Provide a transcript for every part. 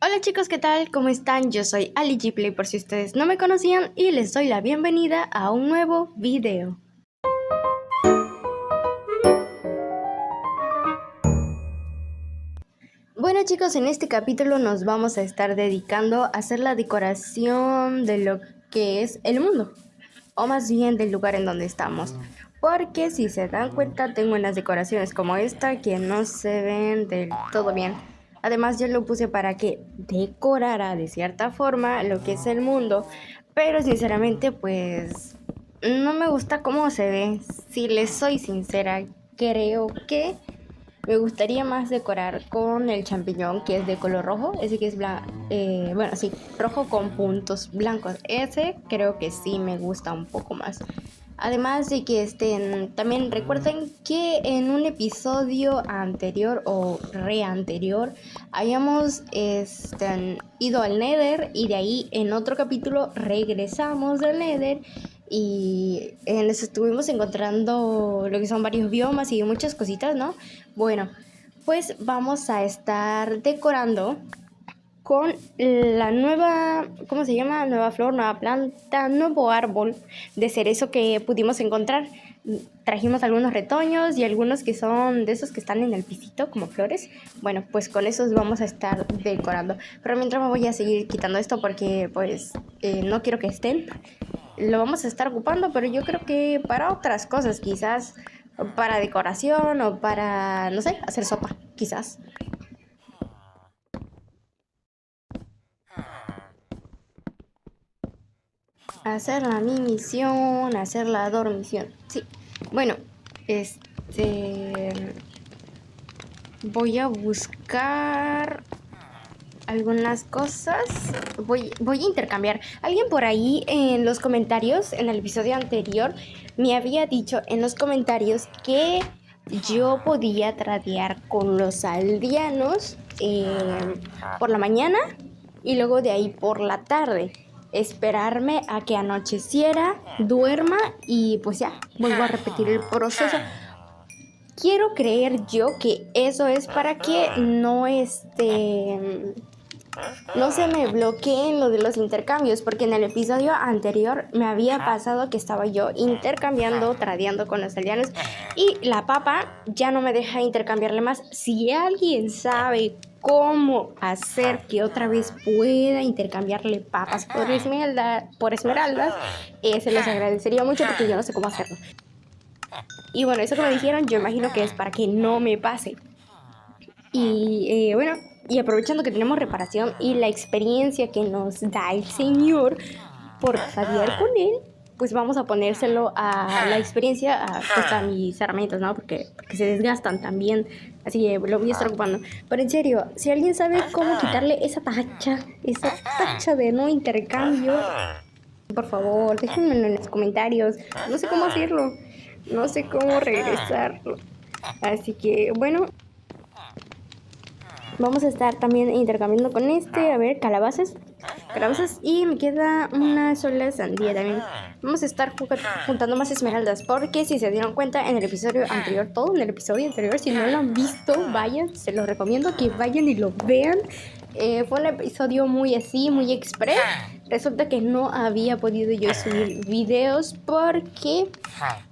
Hola chicos, ¿qué tal? ¿Cómo están? Yo soy Ali G Play por si ustedes no me conocían y les doy la bienvenida a un nuevo video. Bueno chicos, en este capítulo nos vamos a estar dedicando a hacer la decoración de lo que es el mundo, o más bien del lugar en donde estamos. Porque si se dan cuenta, tengo unas decoraciones como esta que no se ven del todo bien. Además, yo lo puse para que decorara de cierta forma lo que es el mundo, pero sinceramente, pues no me gusta cómo se ve. Si les soy sincera, creo que me gustaría más decorar con el champiñón que es de color rojo, ese que es bueno, sí, rojo con puntos blancos. Ese creo que sí me gusta un poco más. Además de que también recuerden que en un episodio anterior o reanterior habíamos ido al Nether y de ahí en otro capítulo regresamos del Nether y en eso estuvimos encontrando lo que son varios biomas y muchas cositas, ¿no? Bueno, pues vamos a estar decorando con la nueva, ¿cómo se llama? Nueva flor, nueva planta, nuevo árbol de cerezo que pudimos encontrar. Trajimos algunos retoños y algunos que son de esos que están en el pisito como flores. Bueno, pues con esos vamos a estar decorando. Pero mientras me voy a seguir quitando esto porque pues no quiero que estén. Lo vamos a estar ocupando, pero yo creo que para otras cosas, quizás para decoración o para, no sé, hacer sopa, quizás. Hacer la mi misión, hacer la dormición. Sí. Bueno, voy a buscar algunas cosas. Voy a intercambiar. Alguien por ahí en los comentarios, en el episodio anterior, me había dicho en los comentarios que yo podía tradear con los aldeanos por la mañana y luego de ahí por la tarde. Esperarme a que anocheciera, duerma y pues ya, vuelvo a repetir el proceso. Quiero creer yo que eso es para que no se me bloqueen lo de los intercambios, porque en el episodio anterior me había pasado que estaba yo intercambiando, tradeando con los aldeanos y la papa ya no me deja intercambiarle más. Si alguien sabe cómo hacer que otra vez pueda intercambiarle papas por esmeraldas, se los agradecería mucho porque yo no sé cómo hacerlo. Y bueno, eso que me dijeron yo imagino que es para que no me pase. Y bueno, y aprovechando que tenemos reparación y la experiencia que nos da el señor por tradear con él, pues vamos a ponérselo a la experiencia, pues a mis herramientas, ¿no? Porque se desgastan también, así que lo voy a estar ocupando. Pero en serio, si alguien sabe cómo quitarle esa tacha de no intercambio, por favor, déjenmelo en los comentarios. No sé cómo hacerlo, no sé cómo regresarlo. Así que, bueno, vamos a estar también intercambiando con a ver, calabazas y me queda una sola sandía también. Vamos a estar juntando más esmeraldas porque si se dieron cuenta en el episodio anterior, todo en el episodio anterior, si no lo han visto, vayan, se los recomiendo que vayan y lo vean. Fue un episodio muy así, muy express. Resulta que no había podido yo subir videos porque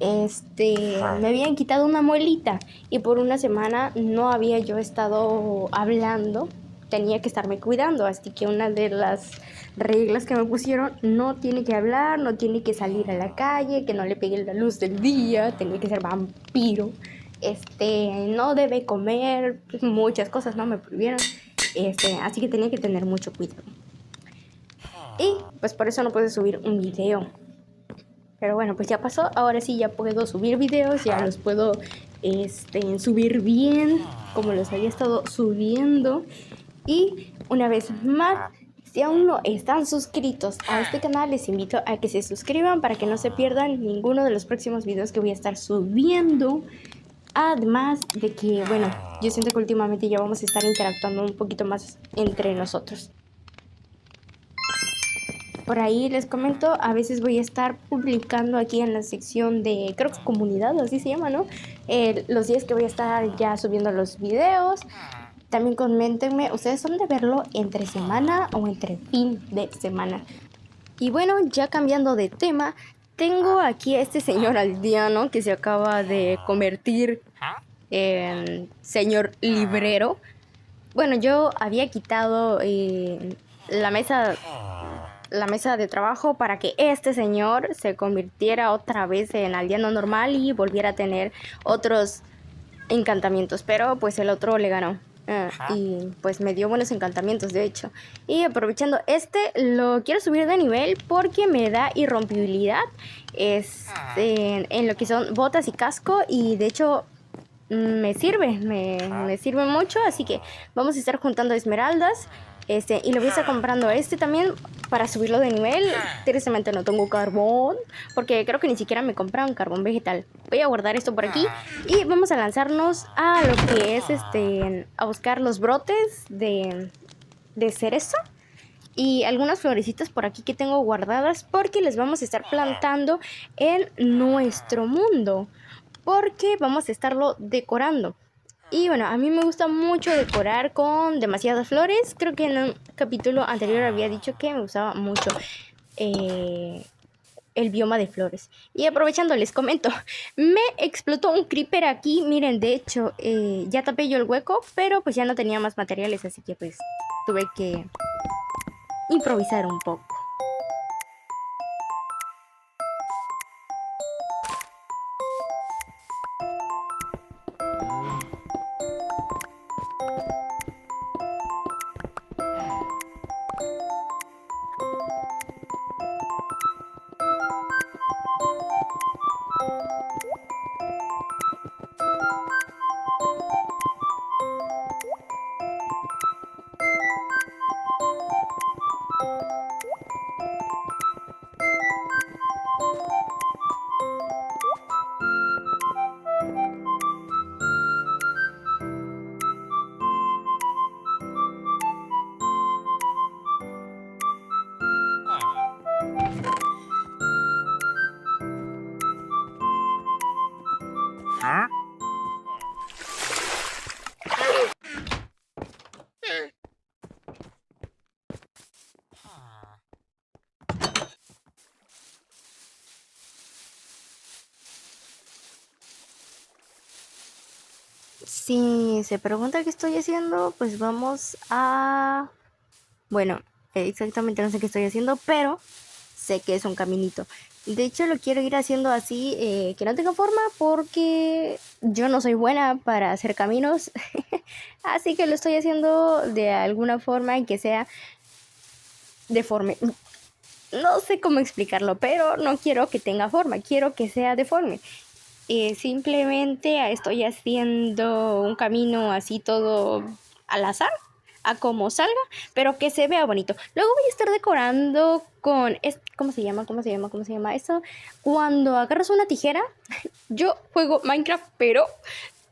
me habían quitado una muelita y por una semana no había yo estado hablando, tenía que estarme cuidando, así que una de las reglas que me pusieron, no tiene que hablar, no tiene que salir a la calle, que no le pegue la luz del día, tenía que ser vampiro, no debe comer, muchas cosas no me prohibieron, así que tenía que tener mucho cuidado. Y pues por eso no pude subir un video. Pero bueno, pues ya pasó, ahora sí ya puedo subir videos, ya los puedo subir bien, como los había estado subiendo. Y una vez más, si aún no están suscritos a este canal, les invito a que se suscriban para que no se pierdan ninguno de los próximos videos que voy a estar subiendo. Además de que, bueno, yo siento que últimamente ya vamos a estar interactuando un poquito más entre nosotros. Por ahí les comento, a veces voy a estar publicando aquí en la sección de, creo que comunidad, así se llama, ¿no? Los días que voy a estar ya subiendo los videos. También coméntenme, ¿ustedes son de verlo entre semana o entre fin de semana? Y bueno, ya cambiando de tema, tengo aquí a este señor aldeano que se acaba de convertir en señor librero. Bueno, yo había quitado la mesa la mesa de trabajo para que este señor se convirtiera otra vez en aldeano normal y volviera a tener otros encantamientos, pero pues el otro le ganó. Y pues me dio buenos encantamientos, de hecho. Y aprovechando lo quiero subir de nivel porque me da irrompibilidad en lo que son botas y casco. Y de hecho me sirve mucho. Así que vamos a estar juntando esmeraldas. Y lo voy a estar comprando también para subirlo de nivel. Tristemente no tengo carbón, porque creo que ni siquiera me compraron carbón vegetal. Voy a guardar esto por aquí y vamos a lanzarnos a lo que es a buscar los brotes de cerezo y algunas florecitas por aquí que tengo guardadas porque les vamos a estar plantando en nuestro mundo, porque vamos a estarlo decorando. Y bueno, a mí me gusta mucho decorar con demasiadas flores. Creo que en un capítulo anterior había dicho que me gustaba mucho el bioma de flores. Y aprovechando les comento, me explotó un creeper aquí. Miren, de hecho, ya tapé yo el hueco, pero pues ya no tenía más materiales, así que pues tuve que improvisar un poco. Si se pregunta qué estoy haciendo, pues vamos a... Bueno, exactamente no sé qué estoy haciendo, pero sé que es un caminito. De hecho, lo quiero ir haciendo así, que no tenga forma, porque yo no soy buena para hacer caminos. Así que lo estoy haciendo de alguna forma en que sea deforme. No sé cómo explicarlo, pero no quiero que tenga forma, quiero que sea deforme. Simplemente estoy haciendo un camino así todo al azar, a como salga, pero que se vea bonito. Luego voy a estar decorando con... ¿Cómo se llama? ¿Cómo se llama eso? Cuando agarras una tijera. Yo juego Minecraft, pero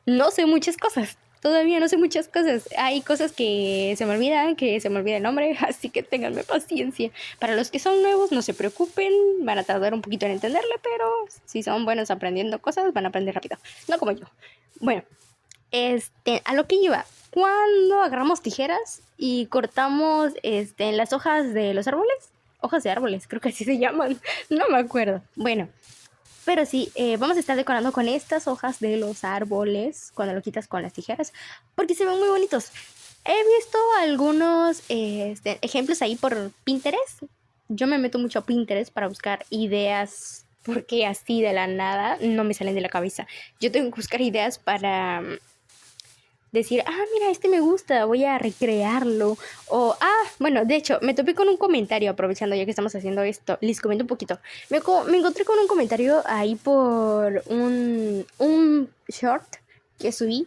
no sé muchas cosas. Todavía no sé muchas cosas. Hay cosas que se me olvidan, que se me olvida el nombre, así que ténganme paciencia. Para los que son nuevos, no se preocupen, van a tardar un poquito en entenderle, pero si son buenos aprendiendo cosas, van a aprender rápido. No como yo. Bueno, a lo que iba. Cuando agarramos tijeras y cortamos en las hojas de los árboles, hojas de árboles, creo que así se llaman, no me acuerdo. Bueno, pero sí, vamos a estar decorando con estas hojas de los árboles cuando lo quitas con las tijeras, porque se ven muy bonitos. He visto algunos ejemplos ahí por Pinterest. Yo me meto mucho a Pinterest para buscar ideas, porque así de la nada no me salen de la cabeza. Yo tengo que buscar ideas para decir, mira, me gusta, voy a recrearlo. O, bueno, de hecho, me topé con un comentario, aprovechando ya que estamos haciendo esto, les comento un poquito. Me encontré con un comentario ahí por un short que subí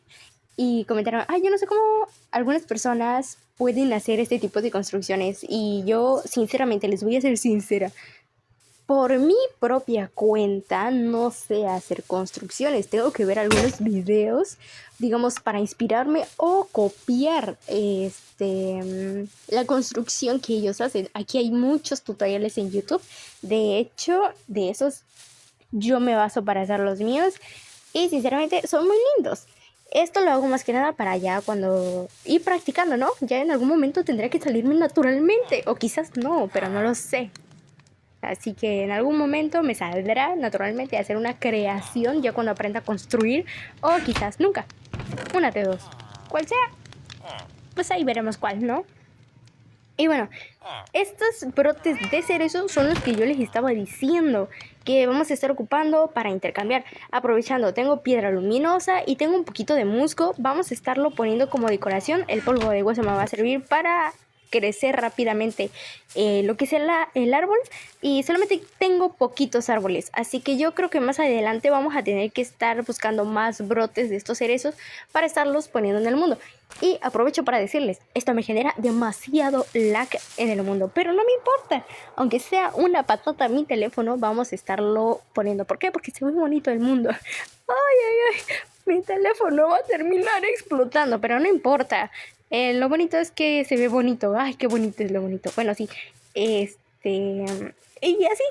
y comentaron, yo no sé cómo algunas personas pueden hacer este tipo de construcciones. Y yo, sinceramente, les voy a ser sincera. Por mi propia cuenta no sé hacer construcciones. Tengo que ver algunos videos, digamos, para inspirarme o copiar la construcción que ellos hacen. Aquí hay muchos tutoriales en YouTube. De hecho, de esos yo me baso para hacer los míos. Y sinceramente son muy lindos. Esto lo hago más que nada para ya cuando ir practicando, ¿no? Ya en algún momento tendría que salirme naturalmente, o quizás no, pero no lo sé. Así que en algún momento me saldrá naturalmente hacer una creación ya cuando aprenda a construir, o quizás nunca. Una de dos. Cual sea, pues ahí veremos cuál, ¿no? Y bueno, estos brotes de cerezo son los que yo les estaba diciendo que vamos a estar ocupando para intercambiar. Aprovechando, tengo piedra luminosa y tengo un poquito de musgo. Vamos a estarlo poniendo como decoración. El polvo de hueso me va a servir para crecer rápidamente lo que es el árbol, y solamente tengo poquitos árboles, así que yo creo que más adelante vamos a tener que estar buscando más brotes de estos cerezos para estarlos poniendo en el mundo. Y aprovecho para decirles, esto me genera demasiado lag en el mundo, pero no me importa, aunque sea una patata mi teléfono, vamos a estarlo poniendo. ¿Por qué? Porque se ve bonito el mundo. Ay, mi teléfono va a terminar explotando, pero no importa. Lo bonito es que se ve bonito. Ay, qué bonito es lo bonito. Bueno, sí. Y así.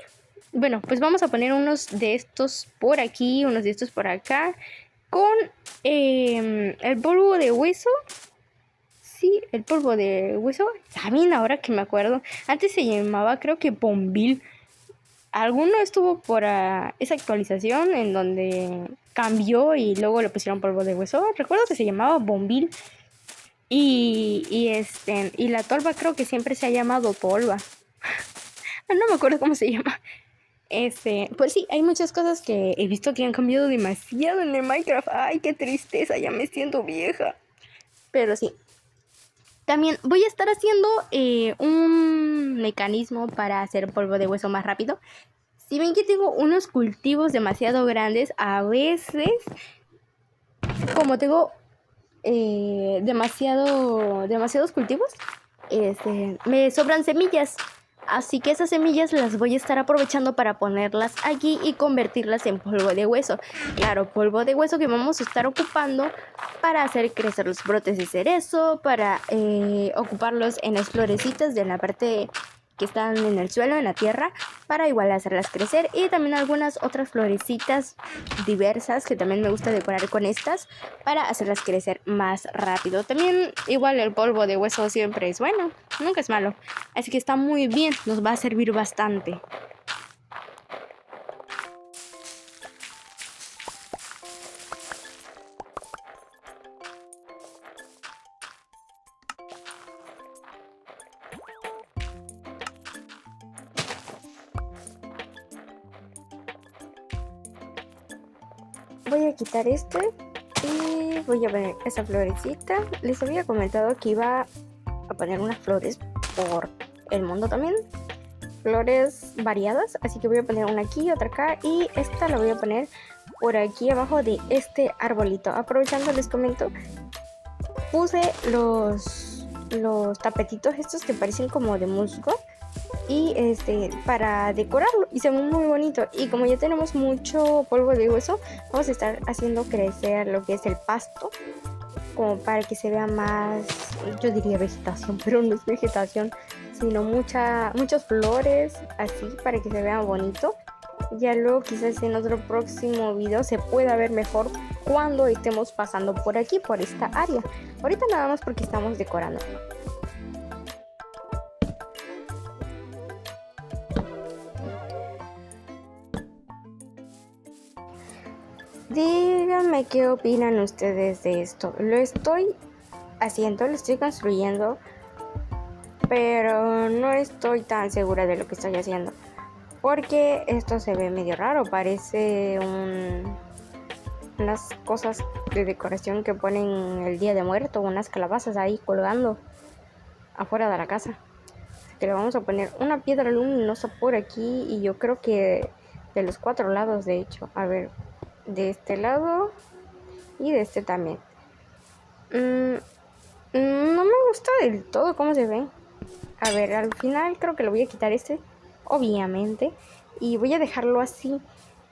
Bueno, pues vamos a poner unos de estos por aquí, unos de estos por acá. Con el polvo de hueso. Sí, el polvo de hueso. ¿Saben? Ahora que me acuerdo. Antes se llamaba, creo que Bombil. ¿Alguno estuvo por esa actualización en donde cambió y luego le pusieron polvo de hueso? Recuerdo que se llamaba Bombil. Y la tolva creo que siempre se ha llamado polva. No me acuerdo cómo se llama. Pues sí, hay muchas cosas que he visto que han cambiado demasiado en el Minecraft. Ay, qué tristeza, ya me siento vieja. Pero sí. También voy a estar haciendo un mecanismo para hacer polvo de hueso más rápido. Si ven que tengo unos cultivos demasiado grandes, a veces, como tengo demasiados cultivos, me sobran semillas. Así que esas semillas las voy a estar aprovechando para ponerlas aquí y convertirlas en polvo de hueso. Claro, polvo de hueso que vamos a estar ocupando para hacer crecer los brotes de cerezo, para ocuparlos en las florecitas de la parte que están en el suelo, en la tierra, para igual hacerlas crecer, y también algunas otras florecitas diversas que también me gusta decorar con estas para hacerlas crecer más rápido. También igual el polvo de hueso siempre es bueno, nunca es malo, así que está muy bien, nos va a servir bastante. Voy a quitar este y voy a poner esa florecita. Les había comentado que iba a poner unas flores por el mundo también. Flores variadas, así que voy a poner una aquí, otra acá, y esta la voy a poner por aquí abajo de este arbolito. Aprovechando, les comento, puse los tapetitos estos que parecen como de musgo, y para decorarlo, y se ve muy bonito. Y como ya tenemos mucho polvo de hueso, vamos a estar haciendo crecer lo que es el pasto, como para que se vea más, yo diría vegetación, pero no es vegetación, sino muchas flores, así, para que se vea bonito. Ya luego quizás en otro próximo video se pueda ver mejor cuando estemos pasando por aquí, por esta área. Ahorita nada más porque estamos decorando. Díganme qué opinan ustedes de esto. Lo estoy haciendo, lo estoy construyendo, pero no estoy tan segura de lo que estoy haciendo, porque esto se ve medio raro. Parece unas cosas de decoración que ponen el Día de Muerto, unas calabazas ahí colgando afuera de la casa. Que le vamos a poner una piedra luminosa por aquí, y yo creo que de los 4 lados, de hecho. A ver, de este lado y de este también. No me gusta del todo cómo se ve. A ver, al final creo que le voy a quitar obviamente, y voy a dejarlo así.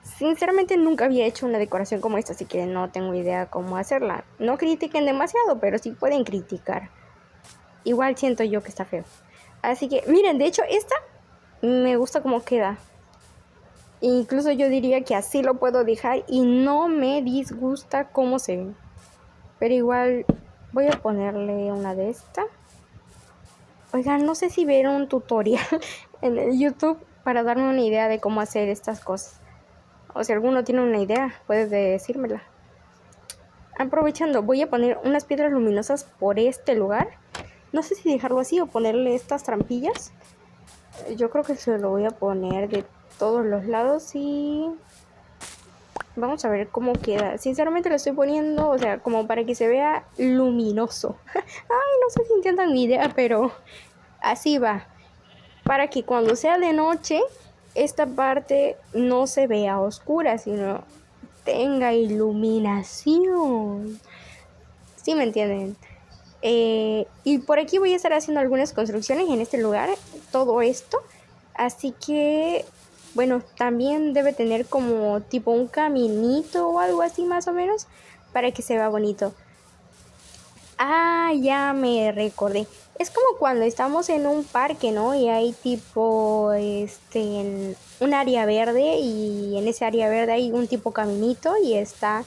Sinceramente nunca había hecho una decoración como esta, así que no tengo idea cómo hacerla. No critiquen demasiado, pero sí pueden criticar. Igual siento yo que está feo. Así que miren, de hecho esta me gusta cómo queda. Incluso yo diría que así lo puedo dejar y no me disgusta cómo se ve. Pero igual voy a ponerle una de esta. Oigan, no sé si ver un tutorial en el YouTube para darme una idea de cómo hacer estas cosas. O si alguno tiene una idea, puede decírmela. Aprovechando, voy a poner unas piedras luminosas por este lugar. No sé si dejarlo así o ponerle estas trampillas. Yo creo que se lo voy a poner de todos los lados y vamos a ver cómo queda. Sinceramente lo estoy poniendo, o sea, como para que se vea luminoso. Ay, no sé si entiendan mi idea, pero así va. Para que cuando sea de noche, esta parte no se vea oscura, sino tenga iluminación. ¿Sí me entienden? Y por aquí voy a estar haciendo algunas construcciones en este lugar, todo esto. Así que, bueno, también debe tener como tipo un caminito o algo así más o menos para que se vea bonito. Ah, ya me recordé. Es como cuando estamos en un parque, ¿no? Y hay tipo, en un área verde y en ese área verde hay un tipo caminito y está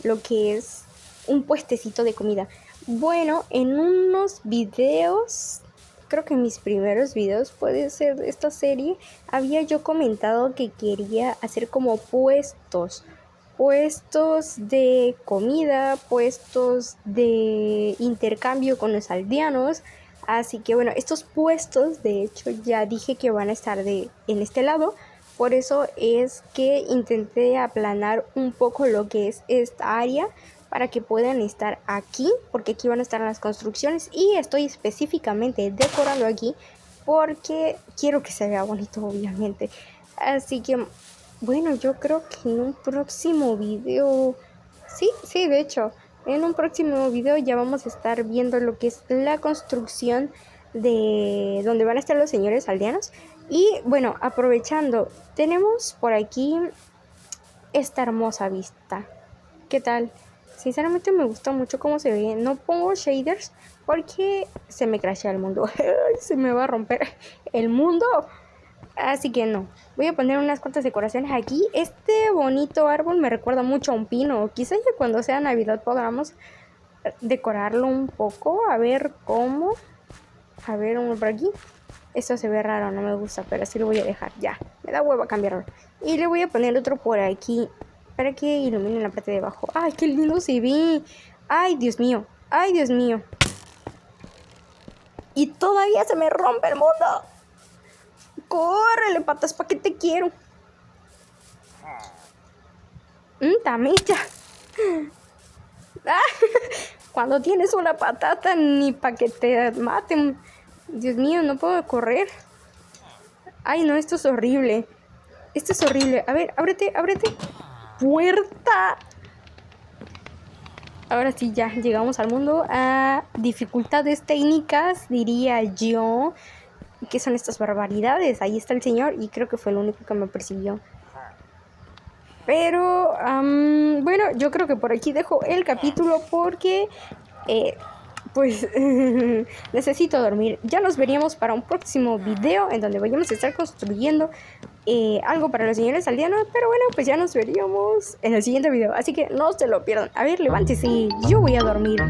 lo que es un puestecito de comida. Bueno, en unos videos, creo que mis primeros videos puede ser de esta serie, había yo comentado que quería hacer como puestos de comida, puestos de intercambio con los aldeanos. Así que bueno, estos puestos de hecho ya dije que van a estar en este lado. Por eso es que intenté aplanar un poco lo que es esta área para que puedan estar aquí, porque aquí van a estar las construcciones y estoy específicamente decorando aquí porque quiero que se vea bonito, obviamente. Así que bueno, yo creo que en un próximo video, sí, de hecho, en un próximo video ya vamos a estar viendo lo que es la construcción de donde van a estar los señores aldeanos. Y bueno, aprovechando, tenemos por aquí esta hermosa vista. ¿Qué tal? Sinceramente me gusta mucho cómo se ve. No pongo shaders porque se me crashea el mundo. Se me va a romper el mundo. Así que no, voy a poner unas cuantas decoraciones aquí. Este bonito árbol me recuerda mucho a un pino. Quizás ya cuando sea Navidad podamos decorarlo un poco. A ver cómo. A ver, uno por aquí. Esto se ve raro, no me gusta, pero así lo voy a dejar. Ya, me da huevo a cambiarlo. Y le voy a poner otro por aquí para que ilumine la parte de abajo. ¡Ay, qué lindo se ve! ¡Ay, Dios mío! ¡Ay, Dios mío! Y todavía se me rompe el mundo. ¡Córrele, patas! ¿Para qué te quiero? Tamilla. Cuando tienes una patata, ni para que te maten. Dios mío, no puedo correr. Ay, no, esto es horrible. Esto es horrible. A ver, ábrete. ¡Puerta! Ahora sí, ya llegamos al mundo. A dificultades técnicas, diría yo. ¿Qué son estas barbaridades? Ahí está el señor y creo que fue el único que me persiguió. Pero, bueno, yo creo que por aquí dejo el capítulo porque, pues, necesito dormir. Ya nos veríamos para un próximo video en donde vayamos a estar construyendo algo para los señores aldeanos. Pero bueno, pues ya nos veríamos en el siguiente video. Así que no se lo pierdan. A ver, levántese, yo voy a dormir.